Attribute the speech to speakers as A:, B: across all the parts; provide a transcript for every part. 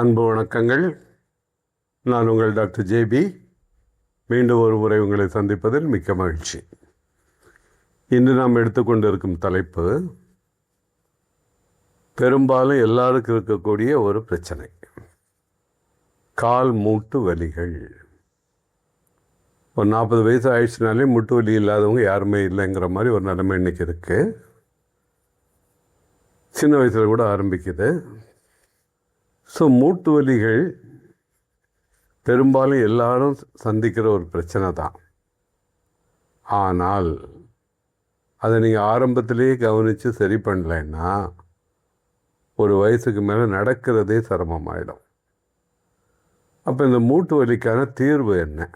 A: அன்பு வணக்கங்கள். நான் உங்கள் டாக்டர் ஜேபி. மீண்டும் ஒரு முறை உங்களை சந்திப்பதில் மிக்க மகிழ்ச்சி. இன்று நாம் எடுத்துக்கொண்டிருக்கும் தலைப்பு பெரும்பாலும் எல்லாருக்கும் இருக்கக்கூடிய ஒரு பிரச்சனை, கால் மூட்டு வலிகள். ஒரு 40 வயசு ஆயிடுச்சுனாலே முட்டு வலி இல்லாதவங்க யாருமே இல்லைங்கிற மாதிரி ஒரு நிலைமை இன்றைக்கி இருக்குது. சின்ன வயசில் கூட ஆரம்பிக்குது. ஸோ மூட்டு வலிகள் பெரும்பாலும் எல்லாரும் சந்திக்கிற ஒரு பிரச்சனை தான். ஆனால் அதை நீங்கள் ஆரம்பத்திலேயே கவனித்து சரி பண்ணலைன்னா ஒரு வயசுக்கு மேலே நடக்கிறதே சிரமமாயிடும். அப்போ இந்த மூட்டு வலிக்கான தீர்வு என்ன?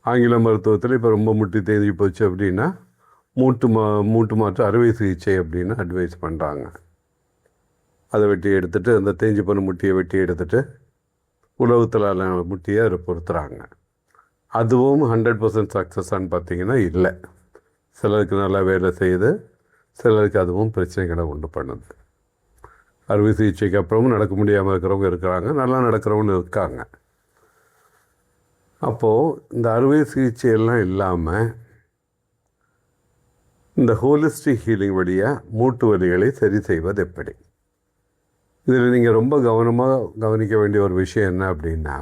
A: ஆங்கில மருத்துவத்தில் இப்போ ரொம்ப முட்டி தேஞ்சி போச்சு அப்படின்னா மூட்டு மாற்று அறுவை சிகிச்சை அப்படின்னு அட்வைஸ் பண்ணுறாங்க. அதை வெட்டி எடுத்துகிட்டு, அந்த தேஞ்சி போன முட்டியை வெட்டி எடுத்துகிட்டு உலகத்தில் முட்டியை அதை பொறுத்துறாங்க. அதுவும் 100% சக்ஸஸ்ன்னு பார்த்தீங்கன்னா இல்லை. சிலருக்கு நல்லா வேலை செய்யுது, சிலருக்கு அதுவும் பிரச்சனைகளை உண்டு பண்ணுது. அறுவை சிகிச்சைக்கு அப்புறமும் நடக்க முடியாமல் இருக்கிறவங்க இருக்கிறாங்க, நல்லா நடக்கிறவங்க இருக்காங்க. அப்போது இந்த அறுவை சிகிச்சையெல்லாம் இல்லாமல் இந்த ஹோலிஸ்டிக் ஹீலிங் வழியாக மூட்டு வலிகளை சரி செய்வது எப்படி? இதில் நீங்கள் ரொம்ப கவனமாக கவனிக்க வேண்டிய ஒரு விஷயம் என்ன அப்படின்னா,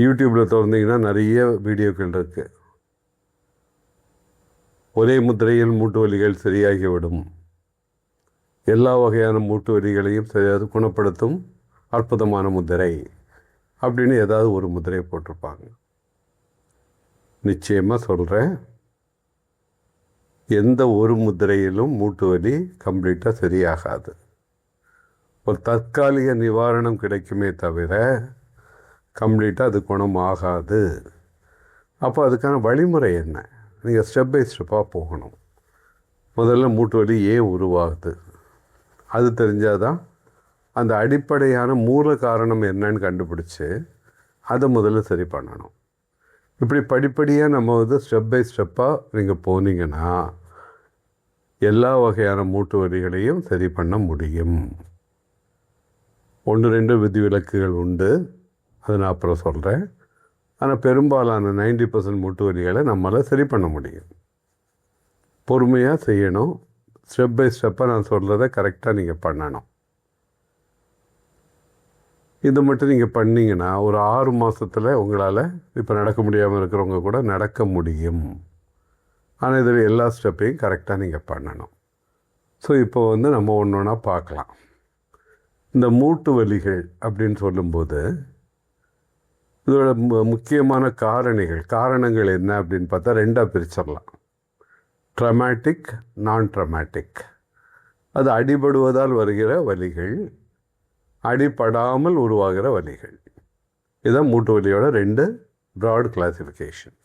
A: யூடியூப்பில் திறந்தீங்கன்னா நிறைய வீடியோக்கள் இருக்குது. ஒரே முத்திரையில் மூட்டு வலிகள் சரியாகிவிடும், எல்லா வகையான மூட்டு வலிகளையும் சரியாக குணப்படுத்தும் அற்புதமான முத்திரை அப்படின்னு ஏதாவது ஒரு முத்திரையை போட்டிருப்பாங்க. நிச்சயமாக சொல்கிறேன், எந்த ஒரு முத்திரையிலும் மூட்டு வலி கம்ப்ளீட்டாக சரியாகாது. ஒரு தற்காலிக நிவாரணம் கிடைக்குமே தவிர கம்ப்ளீட்டாக அது குணம் ஆகாது. அப்போ அதுக்கான வழிமுறை என்ன? நீங்கள் ஸ்டெப் பை ஸ்டெப்பாக போகணும். முதல்ல மூட்டு வலி ஏன் உருவாகுது அது தெரிஞ்சால் தான் அந்த அடிப்படையான மூல காரணம் என்னன்னு கண்டுபிடிச்சி அதை முதல்ல சரி பண்ணணும். இப்படி படிப்படியாக நம்ம ஸ்டெப் பை ஸ்டெப்பாக நீங்கள் போனீங்கன்னா எல்லா வகையான மூட்டு வலிகளையும் சரி பண்ண முடியும். 1-2 விதிவிலக்குகள் உண்டு, அதை நான் அப்புறம் சொல்கிறேன். ஆனால் பெரும்பாலான 90% மூட்டு வலிகளை நம்மளால் சரி பண்ண முடியும். பொறுமையாக செய்யணும். ஸ்டெப் பை ஸ்டெப்பாக நான் சொல்கிறத கரெக்டாக நீங்கள் பண்ணணும். இது மட்டும் நீங்கள் பண்ணிங்கன்னா ஒரு 6 மாதத்தில் உங்களால் இப்போ நடக்க முடியாமல் இருக்கிறவங்க கூட நடக்க முடியும். ஆனால் இதில் எல்லா ஸ்டெப்பையும் கரெக்டாக நீங்கள் பண்ணணும். ஸோ இப்போ நம்ம ஒன்று ஒன்றா பார்க்கலாம். இந்த மூட்டு வலிகள் அப்படின்னு சொல்லும்போது இதோட முக்கியமான காரணங்கள் என்ன அப்படின்னு பார்த்தா 2ஆக பிரிச்சிடலாம். ட்ரமாட்டிக், நான் ட்ரமாட்டிக். அது அடிபடுவதால் வருகிற வலிகள், அடிபடாமல் உருவாகிற வலிகள். இதுதான் மூட்டு வலியோட 2 ப்ராட் கிளாசிஃபிகேஷன்.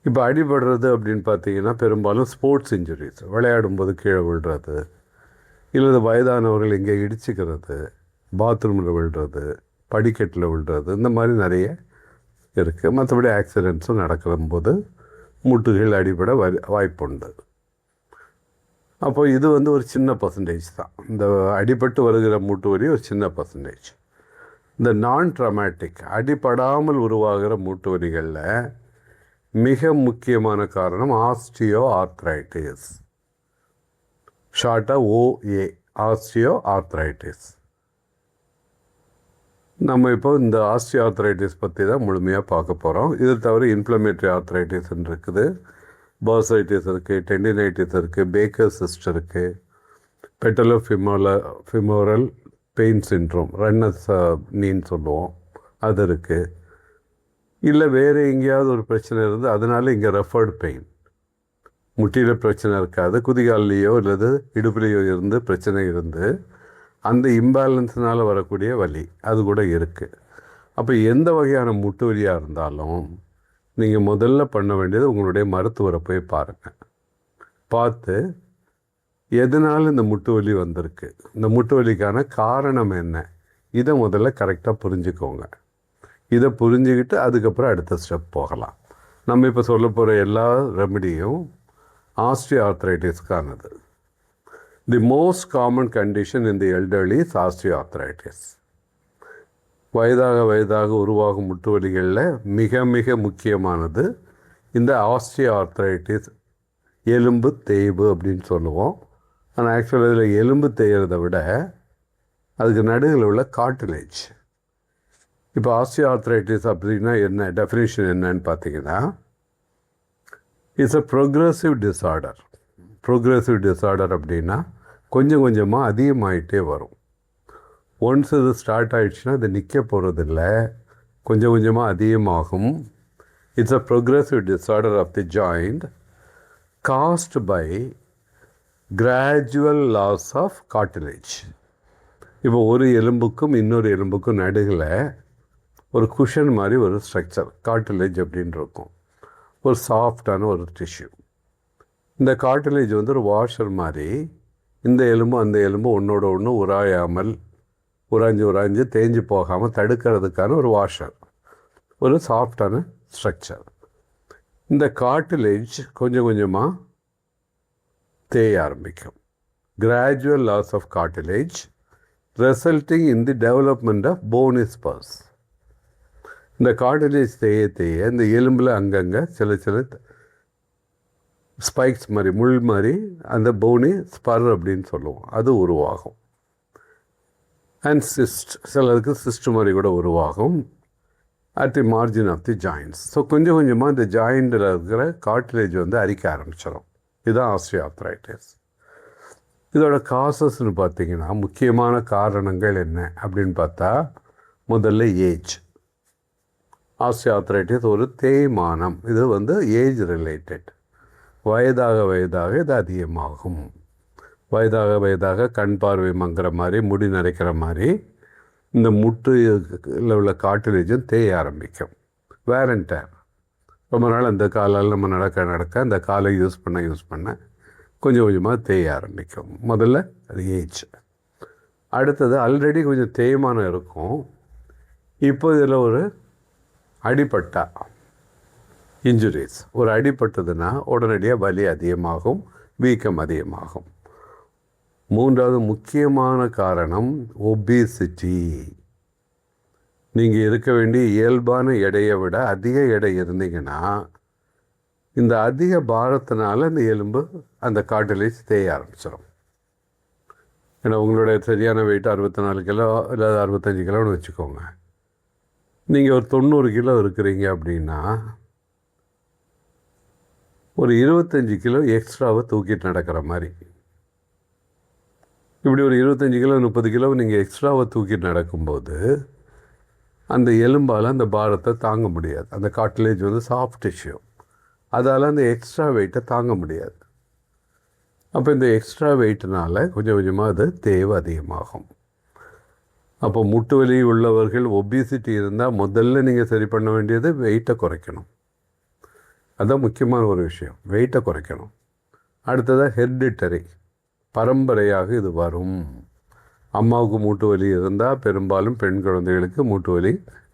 A: இப்போ அடிபடுறது அப்படின்னு பார்த்தீங்கன்னா பெரும்பாலும் ஸ்போர்ட்ஸ் இன்ஜுரிஸ், விளையாடும்போது கீழே விழுறது, இல்லை வயதானவர்கள் எங்கே இடிச்சுக்கிறது, பாத்ரூமில் விழுறது, படிக்கட்டில் விழுறது, இந்த மாதிரி நிறைய இருக்குது. மற்றபடி ஆக்சிடெண்ட்ஸும் நடக்கும்போது மூட்டுகள் அடிபட வாய்ப்புண்டு. அப்போ இது ஒரு சின்ன பர்சன்டேஜ் தான். இந்த அடிபட்டு வருகிற மூட்டு வலி ஒரு சின்ன பர்சன்டேஜ். இந்த நான் ட்ரமாட்டிக், அடிபடாமல் உருவாகிற மூட்டு வலிகளில் மிக முக்கியமான காரணம் ஆஸ்டியோ ஆர்த்ரைட்டிஸ், ஷார்ட்டாக OA, ஆஸ்டியோ ஆர்த்ரைட்டிஸ். நம்ம இப்போ இந்த ஆஸ்டியோ ஆர்த்ரைட்டிஸ் பற்றி தான் முழுமையாக பார்க்க போகிறோம். இது தவிர இன்ஃப்ளமேட்டரி ஆர்த்ரைட்டிஸ்ன்னு இருக்குது, பர்சைட்டிஸ் இருக்குது, டெண்டினைட்டிஸ் இருக்குது, பேக்கர் சிஸ்ட் இருக்குது, பெட்டலோஃபிமோரல் பெயின் சிண்ட்ரோம், ரன்னர்ஸ் நீன்னு சொல்லுவோம், அது இருக்குது. இல்லை வேறு எங்கேயாவது ஒரு பிரச்சனை இருந்து அதனால இங்கே ரெஃபர்டு பெயின், முட்டியில் பிரச்சனை இருக்காது, குதிகால்லையோ அல்லது இடுப்புலையோ இருந்து பிரச்சனை இருந்து அந்த இம்பேலன்ஸ்னால் வரக்கூடிய வலி அது கூட இருக்குது. அப்போ எந்த வகையான மூட்டு வலியாக இருந்தாலும் நீங்கள் முதல்ல பண்ண வேண்டியது உங்களுடைய மருத்துவரை போய் பாருங்கள். பார்த்து எதனால் இந்த முட்டு வலி வந்திருக்கு, இந்த முட்டு வலிக்கான காரணம் என்ன, இதை முதல்ல கரெக்டாக புரிஞ்சுக்கோங்க. இதை புரிஞ்சுக்கிட்டு அதுக்கப்புறம் அடுத்த ஸ்டெப் போகலாம். நம்ம இப்போ சொல்ல போகிற எல்லா ரெமடியும் ஆஸ்டியோ ஆர்த்ரைட்டிஸ்க்கானது. The most common condition in the elderly is osteoarthritis. வயதாக உருவாகும் முட்டு வலிகளில் மிக மிக முக்கியமானது இந்த ஆஸ்டியோஆர்த்ரைட்டிஸ், எலும்பு தேய்வு அப்படின்னு சொல்லுவோம். ஆனால் ஆக்சுவலாக இதில் எலும்பு தேய்கிறத விட அதுக்கு நடுவில் உள்ள கார்டிலேஜ். இப்போ ஆஸ்டியோஆர்த்ரைட்டிஸ் அப்படின்னா என்ன, டெஃபினேஷன் என்னன்னு பார்த்தீங்கன்னா, it's a progressive disorder. Progressive disorder அப்படின்னா கொஞ்சம் கொஞ்சமாக அதிகமாகிட்டே வரும். ஒன்ஸ் இது ஸ்டார்ட் ஆகிடுச்சுன்னா அது நிற்க போகிறதில்ல, கொஞ்சம் கொஞ்சமாக அதிகமாகும். It's a progressive disorder of the joint caused by gradual loss of cartilage. இப்போ ஒரு எலும்புக்கும் இன்னொரு எலும்புக்கும் நடுவில் ஒரு குஷன் மாதிரி ஒரு ஸ்ட்ரக்சர் கார்டிலேஜ் அப்படின்னு இருக்கும், ஒரு சாஃப்டான ஒரு டிஷ்யூ. இந்த கார்டிலேஜ் வந்து ஒரு வாஷர் மாதிரி, இந்த எலும்பு அந்த எலும்பு ஒன்றோட ஒன்று உராயாமல் உராய்ஞ்சு தேஞ்சு போகாமல் தடுக்கிறதுக்கான ஒரு வாஷர், ஒரு சாஃப்டான ஸ்ட்ரக்சர். இந்த கார்டிலேஜ் கொஞ்சம் கொஞ்சமாக தேய ஆரம்பிக்கும். Gradual loss of cartilage resulting in the development of bony spurs. இந்த கார்டிலேஜ் தேய இந்த எலும்பில் அங்கங்கே சில ஸ்பைக்ஸ் மாதிரி, முள் மாதிரி, அந்த போனி ஸ்பர் அப்படின்னு சொல்லுவோம், அது உருவாகும். அண்ட் சிஸ்ட், சிலருக்கு சிஸ்ட் மாதிரி கூட உருவாகும் at the margin of the joints. So கொஞ்சம் கொஞ்சமாக இந்த ஜாயிண்டில் இருக்கிற கார்டிலேஜ் வந்து அரிக்க ஆரம்பிச்சிடும். இதுதான் ஆஸ்டியோஆர்த்ரைட்டிஸ். இதோட காசஸ்ன்னு பார்த்தீங்கன்னா, முக்கியமான காரணங்கள் என்ன அப்படின்னு பார்த்தா, முதல்ல ஏஜ். ஆஸ்டியோஆர்த்ரைட்டிஸ் ஒரு தேய்மானம், இது வந்து ஏஜ் ரிலேட்டட். வயதாக இது அதிகமாகும். வயதாக கண் பார்வை மங்குற மாதிரி, முடி நரைக்கிற மாதிரி, இந்த முட்டில் உள்ள கார்டிலேஜும் தேய ஆரம்பிக்கும். வேர் அண்ட் டேர். ரொம்ப நாள் அந்த காலால் நம்ம நடக்க அந்த காலை யூஸ் பண்ண கொஞ்சம் கொஞ்சமாக தேய ஆரம்பிக்கும். முதல்ல அது ஏஜ். அடுத்தது ஆல்ரெடி கொஞ்சம் தேய்மானம் இருக்கும். இப்போ இதில் ஒரு அடிபட்டா, இன்ஜுரிஸ், ஒரு அடிபட்டதுன்னா உடனடியாக வலி அதிகமாகும், வீக்கம் அதிகமாகும். மூன்றாவது முக்கியமான காரணம் ஒபிசிட்டி. நீங்கள் இருக்க வேண்டிய இயல்பான எடையை விட அதிக எடை இருந்தீங்கன்னா, இந்த அதிக பாரத்தினால இந்த எலும்பு அந்த கார்டிலேஜ் தேய ஆரம்பிச்சிடும். ஏன்னா உங்களுடைய சரியான வெயிட் 64 கிலோ இல்லை 65 கிலோன்னு வச்சுக்கோங்க. நீங்கள் ஒரு 90 கிலோ இருக்கிறீங்க அப்படின்னா, ஒரு 25 கிலோ எக்ஸ்ட்ராவை தூக்கிட்டு நடக்கிற மாதிரி. இப்படி ஒரு 25 கிலோ 30 கிலோ நீங்கள் எக்ஸ்ட்ராவை தூக்கிட்டு நடக்கும்போது அந்த எலும்பால் அந்த பாரத்தை தாங்க முடியாது. அந்த கார்டிலேஜ் வந்து சாஃப்ட் டிஷ்யூ, அதால் அந்த எக்ஸ்ட்ரா வெயிட்டை தாங்க முடியாது. அப்போ இந்த எக்ஸ்ட்ரா வெயிட்னால் கொஞ்சம் கொஞ்சமாக அது தேவை அதிகமாகும். அப்போ முட்டு வலி உள்ளவர்கள் ஒபிசிட்டி இருந்தால் முதல்ல நீங்கள் சரி பண்ண வேண்டியது வெயிட்டை குறைக்கணும். அதுதான் முக்கியமான ஒரு விஷயம், வெயிட்டை குறைக்கணும். அடுத்ததாக ஹெரிடிட்டரி, பரம்பரையாக இது வரும். அம்மாவுக்கு மூட்டு வலி இருந்தால் பெரும்பாலும் பெண் குழந்தைகளுக்கு மூட்டு வலி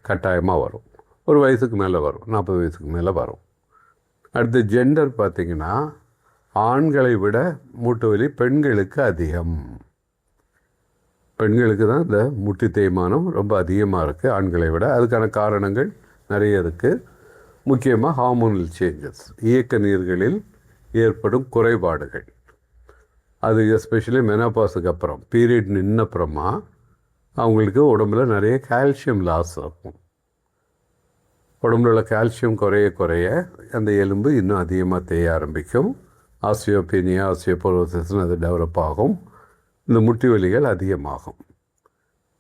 A: கட்டாயமாக வரும். ஒரு வயசுக்கு மேலே வரும், 40 வயசுக்கு மேலே வரும். அடுத்து ஜெண்டர் பார்த்திங்கன்னா, ஆண்களை விட மூட்டு வலி பெண்களுக்கு அதிகம். பெண்களுக்கு தான் இந்த முட்டி தேய்மானம் ரொம்ப அதிகமாக இருக்குது ஆண்களை விட. அதுக்கான காரணங்கள் நிறைய இருக்குது. முக்கியமாக ஹார்மோனல் சேஞ்சஸ், இயக்க நீர்களில் ஏற்படும் குறைபாடுகள். அது எஸ்பெஷலி மெனோபாஸுக்கு அப்புறம், பீரியட் நின்னப்புறமா அவங்களுக்கு உடம்புல நிறைய கால்சியம் லாஸ் ஆகும். உடம்புல உள்ள கால்சியம் குறைய அந்த எலும்பு இன்னும் அதிகமாக தேய ஆரம்பிக்கும். ஆஸ்டியோபீனியா, ஆஸ்டியோபோரோசிஸ்னு அது டெவலப் ஆகும். இந்த முட்டி வலிகள் அதிகமாகும்.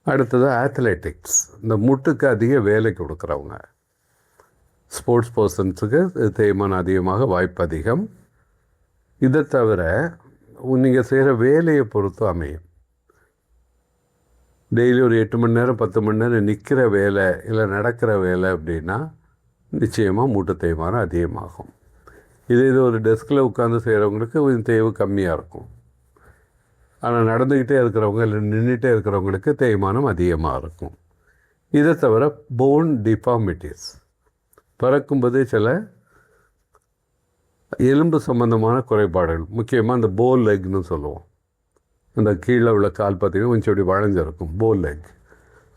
A: அடுத்தது அத்லெட்டிக்ஸ், இந்த முட்டுக்கு அதிக வேலை கொடுக்குறவங்க, ஸ்போர்ட்ஸ் பர்சன்ஸுக்கு தேய்மானம் அதிகமாக வாய்ப்பு அதிகம். இதை தவிர நீங்கள் செய்கிற வேலையை பொறுத்து அமையும். டெய்லி ஒரு 8 மணி நேரம் 10 மணி நேரம் நிற்கிற வேலை இல்லை நடக்கிற வேலை அப்படின்னா நிச்சயமாக மூட்டு தேய்மானம் அதிகமாகும். இது ஒரு டெஸ்கில் உட்காந்து செய்கிறவங்களுக்கு கொஞ்சம் தேய்வு கம்மியாக இருக்கும். ஆனால் நடந்துக்கிட்டே இருக்கிறவங்க இல்லை நின்றுட்டே இருக்கிறவங்களுக்கு தேய்மானம் அதிகமாக இருக்கும். இதை தவிர போன் டிஃபார்மிட்டிஸ், பிறக்கும்போதே சில எலும்பு சம்பந்தமான குறைபாடுகள், முக்கியமாக இந்த போல் லெக்னு சொல்லுவோம், அந்த கீழே உள்ள கால் பார்த்திங்கன்னா கொஞ்சம் அப்படி வளைஞ்சிருக்கும், போல் லெக்.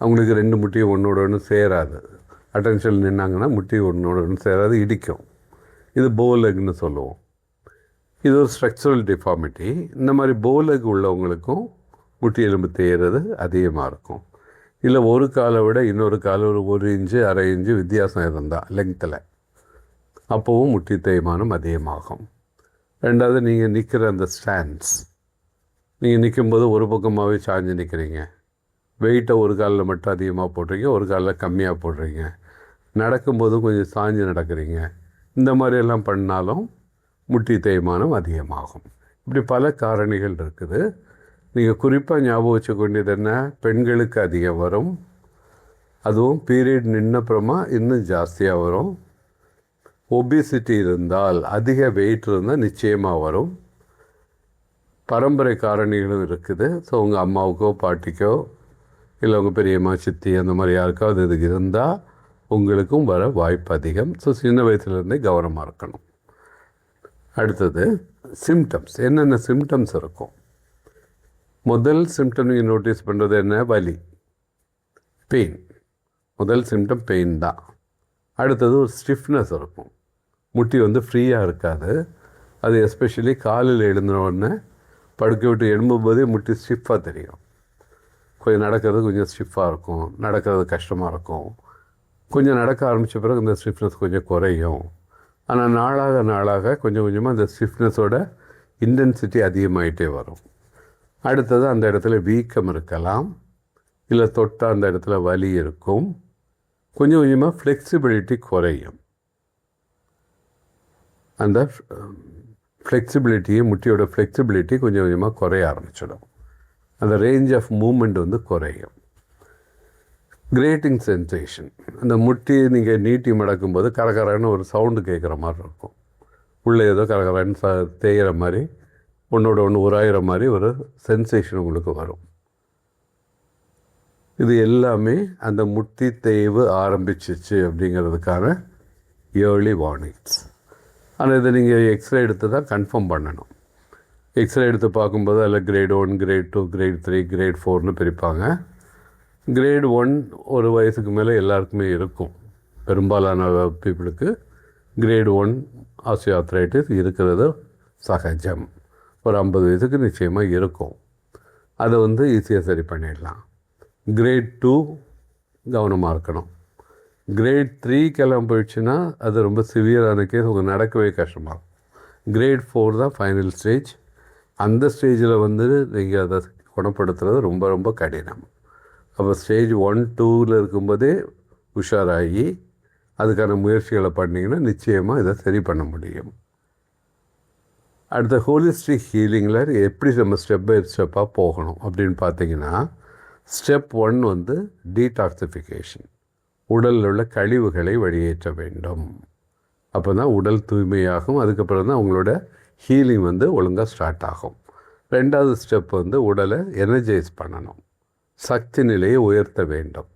A: அவங்களுக்கு 2 முட்டியும் ஒன்றோட ஒன்று சேராது. அட்டென்ஷன் நின்னாங்கன்னா முட்டி ஒன்றோட ஒன்று சேராது, இடிக்கும். இது போல் லெக்னு சொல்லுவோம். இது ஒரு ஸ்ட்ரக்சரல் டிஃபார்மிட்டி. இந்த மாதிரி போல் லெக் உள்ளவங்களுக்கும் முட்டி எலும்பு தேய்கிறது அதிகமாக இருக்கும். இல்லை ஒரு காலை விட இன்னொரு கால் ஒரு 1 இன்ச்சு 1/2 இன்ச்சு வித்தியாசம் இருந்தால் லெங்த்தில், அப்போவும் முட்டி தேய்மானம் அதிகமாகும். ரெண்டாவது, நீங்கள் நிற்கிற அந்த ஸ்டாண்ட்ஸ், நீங்கள் நிற்கும்போது ஒரு பக்கமாகவே சாஞ்சு நிற்கிறீங்க, வெயிட்டை ஒரு காலில் மட்டும் அதிகமாக போடுறீங்க, ஒரு காலில் கம்மியாக போடுறீங்க, நடக்கும்போதும் கொஞ்சம் சாஞ்சு நடக்கிறீங்க, இந்த மாதிரியெல்லாம் பண்ணாலும் முட்டி தேய்மானம் அதிகமாகும். இப்படி பல காரணிகள் இருக்குது. நீங்கள் குறிப்பாக ஞாபகம் வச்சுக்கொண்டது என்ன, பெண்களுக்கு அதிகம் வரும், அதுவும் பீரியட் நின்னப்புறமா இன்னும் ஜாஸ்தியாக வரும். ஒபிசிட்டி இருந்தால், அதிக வெயிட் இருந்தால் நிச்சயமாக வரும். பரம்பரை காரணிகளும் இருக்குது. ஸோ உங்கள் அம்மாவுக்கோ பாட்டிக்கோ இல்லை உங்கள் பெரியம்மா சித்தி அந்த மாதிரி யாருக்காவது இது இருந்தால் உங்களுக்கும் வர வாய்ப்பு அதிகம். ஸோ சின்ன வயசுலேருந்தே கவனமாக இருக்கணும். அடுத்தது சிம்டம்ஸ். என்னென்ன சிம்டம்ஸ் இருக்கும்? முதல் சிம்டம் நீங்கள் நோட்டீஸ் பண்ணுறது என்ன? வலி, பெயின். முதல் சிம்டம் பெயின் தான். அடுத்தது ஒரு ஸ்டிஃப்னஸ் இருக்கும், முட்டி ஃப்ரீயாக இருக்காது. அது எஸ்பெஷலி காலில் எழுந்தவுடனே படுக்க விட்டு எழும்பும்போதே முட்டி ஸ்டிஃபாக தெரியும். கொஞ்சம் நடக்கிறது கொஞ்சம் ஸ்டிஃபாக இருக்கும், நடக்கிறது கஷ்டமாக இருக்கும். கொஞ்சம் நடக்க ஆரம்பித்த பிறகு இந்த ஸ்டிஃப்னஸ் கொஞ்சம் குறையும். ஆனால் நாளாக கொஞ்சம் கொஞ்சமாக அந்த ஸ்டிஃப்னஸோட இன்டென்சிட்டி அதிகமாகிட்டே வரும். அடுத்தது அந்த இடத்துல வீக்கம் இருக்கலாம், இல்லை தொட்டால் அந்த இடத்துல வலி இருக்கும். கொஞ்சம் கொஞ்சமாக ஃப்ளெக்சிபிலிட்டி குறையும். அந்த ஃப்ளெக்சிபிலிட்டியை, முட்டியோட ஃப்ளெக்சிபிலிட்டி கொஞ்சம் கொஞ்சமாக குறைய ஆரம்பிச்சிடும். அந்த ரேஞ்ச் ஆஃப் மூமெண்ட் குறையும். கிரேட்டிங் சென்சேஷன், அந்த முட்டியை நீங்கள் நீட்டி மடக்கும்போது கரகரன்னு ஒரு சவுண்டு கேட்குற மாதிரி இருக்கும். உள்ளே ஏதோ கரகரன்னு தேய்கிற மாதிரி, ஒன்றோட ஒன்று உராயிற மாதிரி ஒரு சென்சேஷன் உங்களுக்கு வரும். இது எல்லாமே அந்த முட்டி தேய்வு ஆரம்பிச்சிச்சு அப்படிங்கிறதுக்கான ஏர்லி வார்னிங்ஸ். ஆனால் இதை நீங்கள் எக்ஸ்ரே எடுத்து தான் கன்ஃபார்ம் பண்ணணும். எக்ஸ்ரே எடுத்து பார்க்கும்போது அதில் கிரேட் 1, கிரேட் 2, கிரேட் 3, கிரேட் 4னு பிரிப்பாங்க. கிரேட் 1 ஒரு வயசுக்கு மேலே எல்லாருக்குமே இருக்கும். பெரும்பாலான பீப்புளுக்கு கிரேட் 1 ஆஸ்டியோஆர்த்ரைட்டிஸ் இருக்கிறது சகஜம். ஒரு 50 வயசுக்கு நிச்சயமாக இருக்கும். அதை ஈஸியாக சரி பண்ணிடலாம். கிரேட் 2 கவனமாக இருக்கணும். கிரேட் 3 போயிடுச்சுன்னா அது ரொம்ப சிவியரான கேஸ், உங்கள் நடக்கவே கஷ்டமாகும். கிரேட் 4 தான் ஃபைனல் ஸ்டேஜ். அந்த ஸ்டேஜில் நீங்கள் அதை குணப்படுத்துறது ரொம்ப ரொம்ப கடினம். அப்போ ஸ்டேஜ் 1, 2ல் இருக்கும்போதே உஷாராகி அதுக்கான முயற்சிகளை பண்ணிங்கன்னா நிச்சயமாக இதை சரி பண்ண முடியும். அடுத்த ஹோலிஸ்டிக் ஹீலிங்கில் எப்படி நம்ம ஸ்டெப் பை ஸ்டெப்பாக போகணும் அப்படின்னு பார்த்தீங்கன்னா, ஸ்டெப் 1 டீடாக்சிஃபிகேஷன். உடலில் உள்ள கழிவுகளை வெளியேற்ற வேண்டும். அப்போ தான் உடல் தூய்மையாகும். அதுக்கப்புறம் தான் உங்களோட ஹீலிங் ஒழுங்காக ஸ்டார்ட் ஆகும். ரெண்டாவது ஸ்டெப் உடலை எனர்ஜைஸ் பண்ணணும், சக்தி நிலையை உயர்த்த வேண்டும்.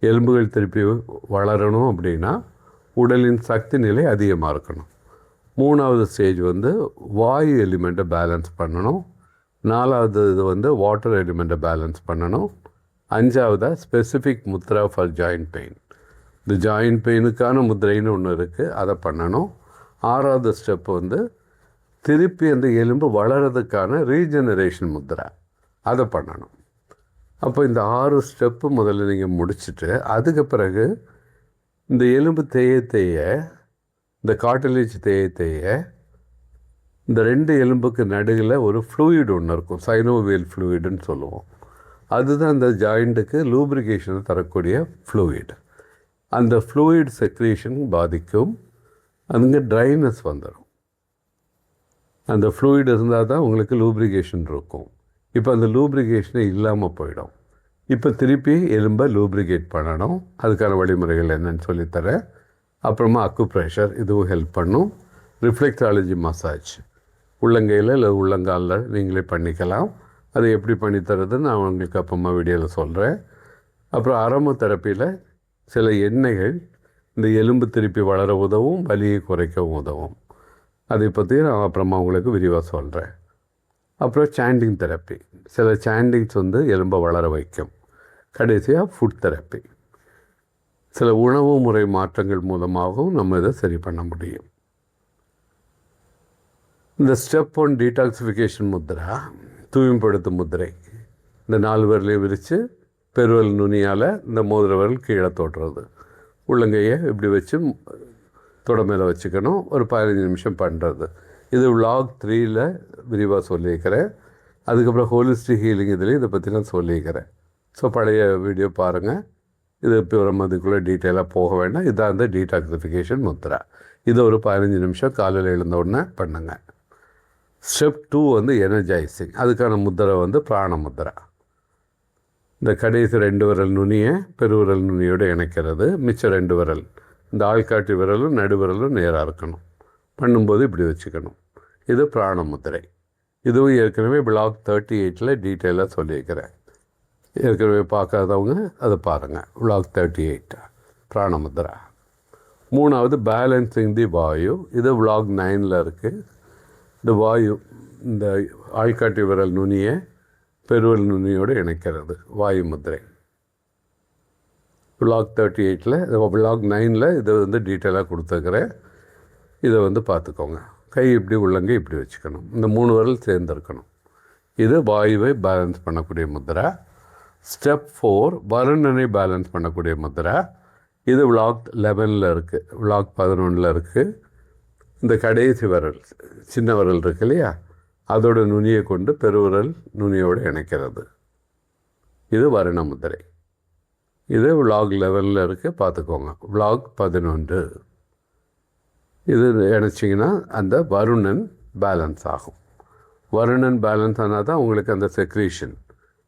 A: எலும்புகள் திருப்பி வளரணும் அப்படின்னா உடலின் சக்தி நிலை அதிகமாக இருக்கணும். மூணாவது ஸ்டேஜ் வாயு எலிமெண்ட்டை பேலன்ஸ் பண்ணணும். நாலாவது இது வாட்டர் எலிமெண்ட்டை பேலன்ஸ் பண்ணணும். அஞ்சாவதாக specific mudra for joint pain. இந்த ஜாயிண்ட் பெயினுக்கான முத்திரைன்னு ஒன்று இருக்குது, அதை பண்ணணும். ஆறாவது ஸ்டெப்பு திருப்பி அந்த எலும்பு வளர்கிறதுக்கான ரீஜெனரேஷன் முத்ரா, அதை பண்ணணும். அப்போ இந்த 6 ஸ்டெப்பு முதல்ல நீங்கள் முடிச்சுட்டு அதுக்கு பிறகு இந்த எலும்பு தேய இந்த கார்டிலேஜ் தேய இந்த 2 எலும்புக்கு நடுவில் ஒரு ஃப்ளூயிட் ஒன்று இருக்கும், சைனோவியல் ஃப்ளூயிடுன்னு சொல்லுவோம். அதுதான் அந்த ஜாயிண்ட்டுக்கு லூப்ரிகேஷனை தரக்கூடிய ஃப்ளூயிட். அந்த ஃப்ளூயிட் செக்ரேஷன் பாதிக்கும். அதுங்க ட்ரைனஸ் வந்துடும். அந்த ஃப்ளூயிட் இருந்தால் தான் உங்களுக்கு லூப்ரிகேஷன் இருக்கும். இப்போ அந்த லூப்ரிகேஷனே இல்லாமல் போயிடும். இப்போ திருப்பி எலும்பை லூப்ரிகேட் பண்ணணும். அதுக்கான வழிமுறைகள் என்னன்னு சொல்லித்தரேன். அப்புறமா அக்குப்ரெஷர், இதுவும் ஹெல்ப் பண்ணும். ரிஃப்ளெக்ஸாலஜி மசாஜ், உள்ளங்கையில் இல்லை உள்ளங்காலில் நீங்களே பண்ணிக்கலாம். அதை எப்படி பண்ணித்தரது நான் உங்களுக்கு அப்புறமா வீடியோவில் சொல்கிறேன். அப்புறம் அரோமா தெரப்பியில் சில எண்ணெய்கள் இந்த எலும்பு திருப்பி வளர உதவும், வலியை குறைக்கவும் உதவும். அதை பற்றி நான் அப்புறமா உங்களுக்கு விரிவாக சொல்கிறேன். அப்புறம் சாண்டிங் தெரப்பி. சில சாண்டிங்ஸ் வந்து எலும்பை வளர வைக்கும். கடைசியாக ஃபுட் தெரப்பி. சில உணவு முறை மாற்றங்கள் மூலமாகவும் நம்ம இதை சரி பண்ண முடியும். இந்த ஸ்டெப் 1 டீடாக்சிஃபிகேஷன் முத்ரா, தூய்மைப்படுத்தும் முத்திரை. இந்த 4 விரலையும் விரித்து பெருவல் நுனியால் இந்த மோதிர விரல் கீழே தொடுறது. உள்ளங்கையை இப்படி வச்சு தொட மேலே வச்சுக்கணும். ஒரு 15 நிமிஷம் பண்ணுறது. இது vlog 3ல் விரிவாக சொல்லியிருக்கிறேன். அதுக்கப்புறம் ஹோலிஸ்டிக் ஹீலிங் இதுலேயும் இதை பற்றி நான் சொல்லியிருக்கிறேன். ஸோ பழைய வீடியோ பாருங்கள். இது இப்போ நம்ம அதுக்குள்ளே டீட்டெயிலாக போக வேண்டாம். இதான் அந்த டீடாக்சிஃபிகேஷன் முத்ரா. இதை ஒரு 15 நிமிஷம் காலையில் எழுந்த உடனே பண்ணுங்க. ஸ்டெப் 2 வந்து எனர்ஜைசிங். அதுக்கான முத்திரை வந்து பிராண முத்திரா. இந்த கடைசி 2 விரல் நுனியை பெருவிரல் நுனியோடு இணைக்கிறது. மிச்சம் 2 விரல், இந்த ஆள்காட்டி விரலும் நடுவிரலும் நேராக இருக்கணும். பண்ணும்போது இப்படி வச்சுக்கணும். இது பிராண முத்திரை. இதுவும் ஏற்கனவே vlog 38ல் டீட்டெயிலாக சொல்லியிருக்கிறேன். ஏற்கனவே பார்க்காதவங்க அதை பாருங்கள். vlog 38 பிராண முத்திரா. 3வது பேலன்சிங் தி வாயு. இது vlog 9ல் இருக்குது. இந்த வாயு இந்த ஆள்காட்டி விரல் நுனியை பெருவல் நுனியோடு இணைக்கிறது, வாயு முத்திரை. vlog 38ல் vlog 9ல் இதை வந்து டீட்டெயிலாக கொடுத்துருக்கிறேன். இதை வந்து பார்த்துக்கோங்க. கை இப்படி உள்ளங்கை இப்படி வச்சுக்கணும். இந்த 3 விரல் சேர்ந்துருக்கணும். இது வாயுவை பேலன்ஸ் பண்ணக்கூடிய முத்திரா. ஸ்டெப் 4 வருணனை பேலன்ஸ் பண்ணக்கூடிய முத்திரா. இது vlog 11ல் இருக்குது, vlog 11ல் இருக்குது. இந்த கடைசி விரல் சின்ன விரல் இருக்கு இல்லையா, அதோட நுனியை கொண்டு பெருவிரல் நுனியோடு இணைக்கிறது. இது வருண முத்திரை. இது vlog 11ல் இருக்குது, பார்த்துக்கோங்க. vlog 11 இது இணைச்சிங்கன்னா அந்த வருணன் பேலன்ஸ் ஆகும். வருணன் பேலன்ஸ் ஆனால் தான் உங்களுக்கு அந்த செக்ரீஷன்,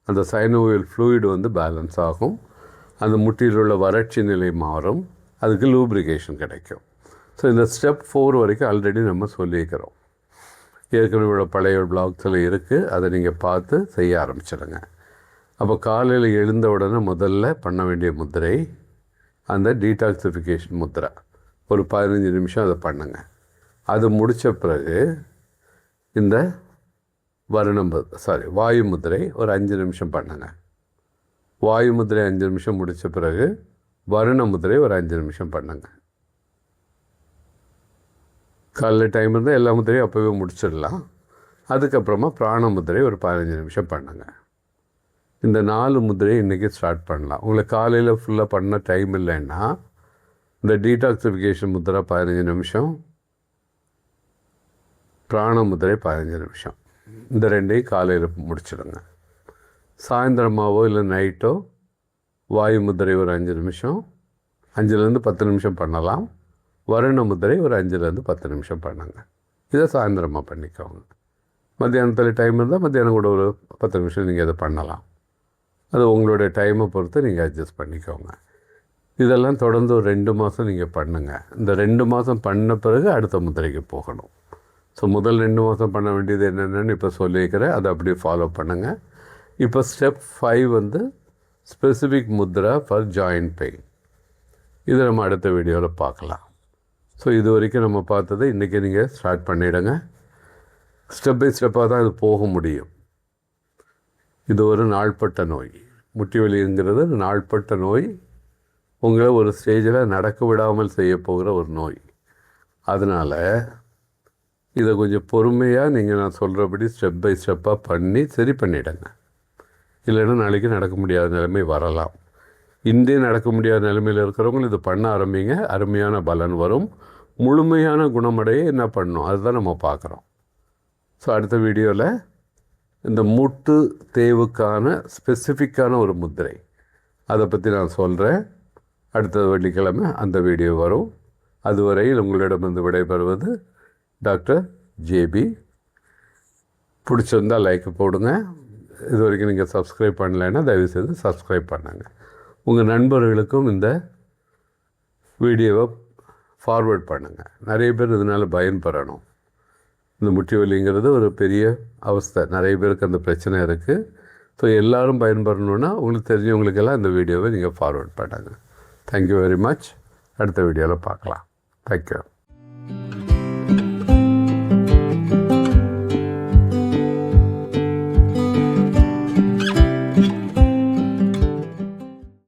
A: அந்த சைனோவியல் ஃப்ளூயிட் வந்து பேலன்ஸ் ஆகும். அந்த முட்டியில் உள்ள வறட்சி நிலை மாறும். அதுக்கு லூப்ரிகேஷன் கிடைக்கும். ஸோ இந்த ஸ்டெப் 4 வரைக்கும் ஆல்ரெடி நம்ம சொல்லியிருக்கிறோம். ஏற்கனவே உள்ள பழைய பிளாக்ஸில் இருக்குது. அதை நீங்கள் பார்த்து செய்ய ஆரம்பிச்சிடுங்க. அப்போ காலையில் எழுந்த உடனே முதல்ல பண்ண வேண்டிய முத்திரை அந்த டீடாக்சிஃபிகேஷன் முத்திரை. ஒரு 15 நிமிஷம் அதை பண்ணுங்க. அது முடித்த பிறகு இந்த வாயு முத்திரை ஒரு 5 நிமிஷம் பண்ணுங்க. வாயு முத்திரை 5 நிமிஷம் முடித்த பிறகு வருண முத்திரை ஒரு 5 நிமிஷம் பண்ணுங்க. காலையில் டைம் இருந்தால் எல்லா முத்திரையும் அப்போவே முடிச்சிடலாம். அதுக்கப்புறமா பிராண முத்திரை ஒரு 15 நிமிஷம் பண்ணுங்க. இந்த 4 முத்திரையை இன்றைக்கி ஸ்டார்ட் பண்ணலாம். உங்களுக்கு காலையில் ஃபுல்லாக பண்ண டைம் இல்லைன்னா இந்த டீடாக்சிஃபிகேஷன் முத்திரை 15 நிமிஷம், பிராண முத்திரை 15 நிமிஷம், இந்த 2ஐயும் காலையில் முடிச்சிடுங்க. சாயந்தரமாவோ இல்லை நைட்டோ வாயு முத்திரை ஒரு 5 நிமிஷம், 5லேருந்து 10 நிமிஷம் பண்ணலாம். வருண முத்திரை ஒரு 5லேருந்து 10 நிமிஷம் பண்ணுங்க. இதை சாயந்தரமாக பண்ணிக்கோங்க. மத்தியானத்தில் டைம் இருந்தால் மத்தியானம் கூட ஒரு 10 நிமிஷம் நீங்கள் இதை பண்ணலாம். அது உங்களுடைய டைமை பொறுத்து நீங்கள் அட்ஜஸ்ட் பண்ணிக்கோங்க. இதெல்லாம் தொடர்ந்து ஒரு 2 மாதம் நீங்கள் பண்ணுங்கள். இந்த 2 மாதம் பண்ண பிறகு அடுத்த முத்திரைக்கு போகணும். ஸோ முதல் 2 மாதம் பண்ண வேண்டியது என்னென்னு இப்போ சொல்லியிருக்கிறேன். அதை அப்படியே ஃபாலோ பண்ணுங்கள். இப்போ ஸ்டெப் 5 வந்து specific mudra for joint pain. இதை நம்ம அடுத்த வீடியோவில் பார்க்கலாம். ஸோ இது வரைக்கும் நம்ம பார்த்ததை இன்றைக்கி நீங்கள் ஸ்டார்ட் பண்ணிவிடுங்க. ஸ்டெப் பை ஸ்டெப்பாக தான் இது போக முடியும். இது ஒரு நாள்பட்ட நோய். முட்டி வலிங்கிறது நாள்பட்ட நோய். உங்களை ஒரு ஸ்டேஜில் நடக்க விடாமல் செய்ய போகிற ஒரு நோய். அதனால் இதை கொஞ்சம் பொறுமையாக நீங்கள் நான் சொல்கிறபடி ஸ்டெப் பை ஸ்டெப்பாக பண்ணி சரி பண்ணிவிடுங்க. இல்லைன்னா நாளைக்கு நடக்க முடியாத நிலைமை வரலாம். இன்றே நடக்க முடியாத நிலைமையில் இருக்கிறவங்க இது பண்ண ஆரம்பிங்க. அருமையான பலன் வரும். முழுமையான குணமடைய என்ன பண்ணணும் அதுதான் நம்ம பார்க்குறோம். ஸோ அடுத்த வீடியோவில் இந்த மூட்டு தேவுக்கான ஸ்பெசிஃபிக்கான ஒரு முத்திரை அதை பற்றி நான் சொல்கிறேன். அடுத்த வெள்ளிக்கிழமை அந்த வீடியோ வரும். அதுவரையில் உங்களிடமிருந்து விடைபெறுவது டாக்டர் ஜேபி. பிடிச்சிருந்தால் லைக் போடுங்க. இது வரைக்கும் நீங்கள் சப்ஸ்கிரைப் பண்ணலைன்னா தயவுசெய்து சப்ஸ்கிரைப் பண்ணுங்கள். உங்கள் நண்பர்களுக்கும் இந்த வீடியோவை ஃபார்வேர்ட் பண்ணுங்கள். நிறைய பேர் இதனால் பயன்பெறணும். இந்த முட்டி வலிங்கிறது ஒரு பெரிய அவஸ்தை. நிறைய பேருக்கு அந்த பிரச்சனை இருக்குது. ஸோ எல்லோரும் பயன்பெறணுன்னா உங்களுக்கு தெரிஞ்சவங்களுக்கெல்லாம் இந்த வீடியோவை நீங்கள் ஃபார்வேர்ட் பண்ணுங்கள். Thank you very much. அடுத்த வீடியோவில் பார்க்கலாம். தேங்க்யூ.